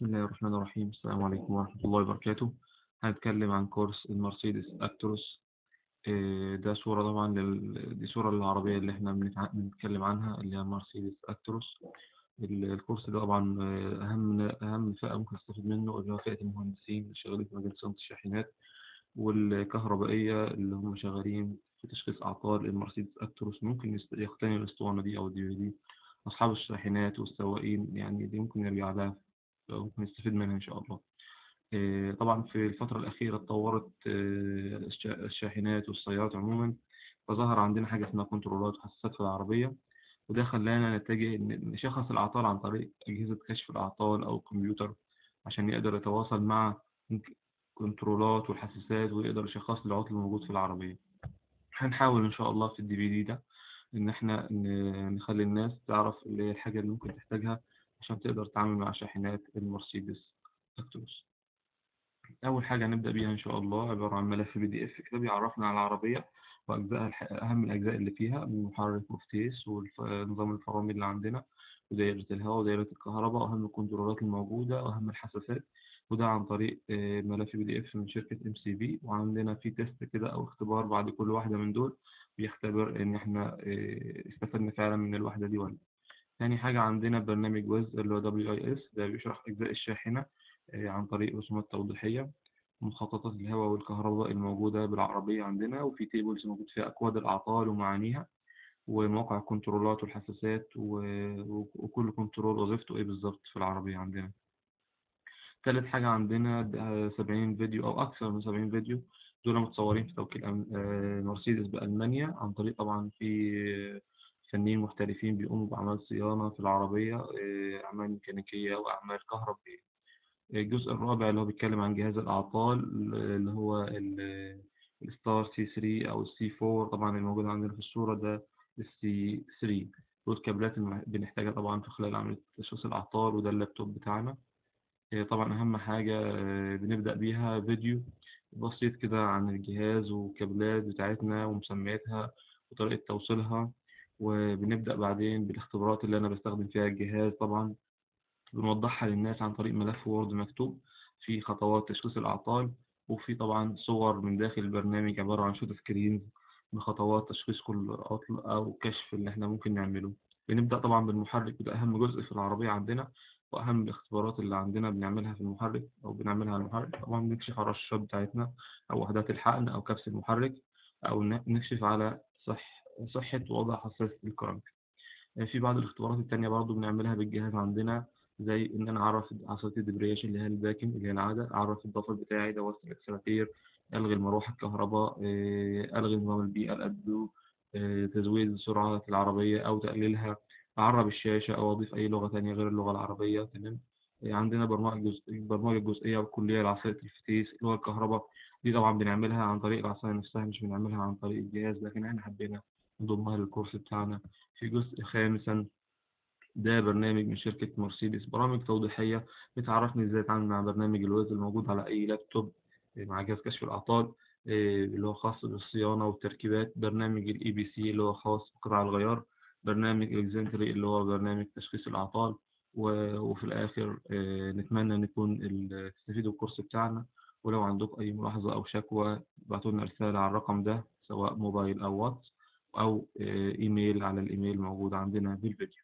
بسم الله الرحمن الرحيم. السلام عليكم ورحمة الله وبركاته. هنتكلم عن كورس المرسيدس أكتروس. ده صورة طبعا دي صورة للعربية اللي احنا بنتكلم عنها، اللي هي مرسيدس أكتروس. الكورس ده طبعا أهم فئة ممكن تستفيد منه، اللي هو فئة المهندسين اللي شغالين في مجال صيانة الشاحنات، والكهربائية اللي هم شغالين في تشخيص أعطال المرسيدس أكتروس. ممكن يقتني الأسطوانة دي أو الDVD. أصحاب الشاحنات والسواقين يعني دي ممكن يرجع لها، ممكن نستفيد منها إن شاء الله. طبعا في الفترة الأخيرة اتطورت الشاحنات والسيارات عموما، فظهر عندنا حاجة اسمها كنترولات وحساسات في العربية، وده خلانا نتجه إن نشخص الأعطال عن طريق أجهزة كشف الأعطال أو الكمبيوتر، عشان يقدر يتواصل مع كنترولات والحساسات ويقدر يشخص العطل الموجود في العربية. هنحاول إن شاء الله في الDVD ده إن إحنا نخلي الناس تعرف اللي هي الحاجة اللي ممكن تحتاجها عشان تقدر تتعامل مع شاحنات المرسيدس أكتروس. أول حاجة هنبدأ بيها إن شاء الله عبارة عن ملف PDF كده بيعرفنا على العربية وأجزائها، أهم الأجزاء اللي فيها من محرك وفتيس ونظام الفرامل اللي عندنا ودائرة الهواء ودائرة الكهرباء وأهم الكنترولات الموجودة وأهم الحساسات. وده عن طريق ملف PDF من شركة MCB. وعندنا في تيست كده أو اختبار بعد كل واحدة من دول بيختبر إن إحنا استفدنا فعلا من الوحدة دي ولا. تاني حاجة عندنا برنامج ويز اللي هو WIS، ده بيشرح أجزاء الشاحنة عن طريق رسومات توضيحية، مخططات الهواء والكهرباء الموجودة بالعربية عندنا، وفي تيبلز موجود فيها أكواد الأعطال ومعانيها ومواقع الكنترولات والحساسات وكل كنترول وظيفته إيه بالظبط في العربية عندنا. تالت حاجة عندنا 70 فيديو أو أكثر من 70 فيديو، دول متصورين في توكيل مرسيدس بألمانيا، عن طريق طبعا في فنيين محترفين بيقوموا بأعمال صيانة في العربية، أعمال ميكانيكية وأعمال كهربائية. الجزء الرابع اللي هو بيتكلم عن جهاز الأعطال، اللي هو الستار C3 أو الC4، طبعا الموجود عندنا في الصورة ده الC3. والكابلات اللي بنحتاجها طبعا في خلال عملية تشخيص الأعطال، وده اللابتوب بتاعنا. طبعا أهم حاجة بنبدأ بيها فيديو بسيط كده عن الجهاز والكابلات بتاعتنا ومسمياتها وطريقة توصيلها. وبنبدأ بعدين بالاختبارات اللي أنا بستخدم فيها الجهاز، طبعا بنوضحها للناس عن طريق ملف وورد مكتوب في خطوات تشخيص الأعطال، وفي طبعا صور من داخل البرنامج عبارة عن شوت سكرينز بخطوات تشخيص كل عطل أو كشف اللي احنا ممكن نعمله. بنبدأ طبعا بالمحرك، وده أهم جزء في العربية عندنا، وأهم الاختبارات اللي عندنا بنعملها في المحرك أو بنعملها على المحرك. طبعا بنكشف على الرشاشات بتاعتنا أو وحدات الحقن أو كبس المحرك، أو نكشف على صحة ووضع حساس الكرنك. في بعض الاختبارات التانية برضو بنعملها بالجهاز عندنا، زي إن أنا أعرف عصاية الدبرياج اللي هي الباكن اللي هي العادة، أعرف الضفر بتاعي ده وصل الأكسلاتير، ألغي المروحة الكهرباء، ألغي نظام البيئة الأدو، تزويد سرعة العربية أو تقليلها، أعرب الشاشة أو أضيف أي لغة تانية غير اللغة العربية. تمام. عندنا برمجة جزئية وكلية لعصاية الفتيس اللي هو الكهرباء، دي طبعا بنعملها عن طريق العصاية نفسها، مش بنعملها عن طريق الجهاز، لكن احنا حبينا نضمها للكورس بتاعنا. في جزء خامسا، ده برنامج من شركة مرسيدس، برامج توضيحية بتعرفني ازاي اتعامل مع برنامج الويز الموجود على اي لابتوب مع جهاز كشف الاعطال، اللي هو خاص بالصيانة والتركيبات، برنامج الEBC اللي هو خاص بقطع الغيار، برنامج الاكزنتري اللي هو برنامج تشخيص الاعطال. وفي الاخر نتمنى ان يكون تستفيدوا الكورس بتاعنا. ولو عندكم اي ملاحظة او شكوى ابعتوا لنا رسالة على الرقم ده، سواء موبايل او واتس، او ايميل على الايميل الموجود عندنا في الفيديو.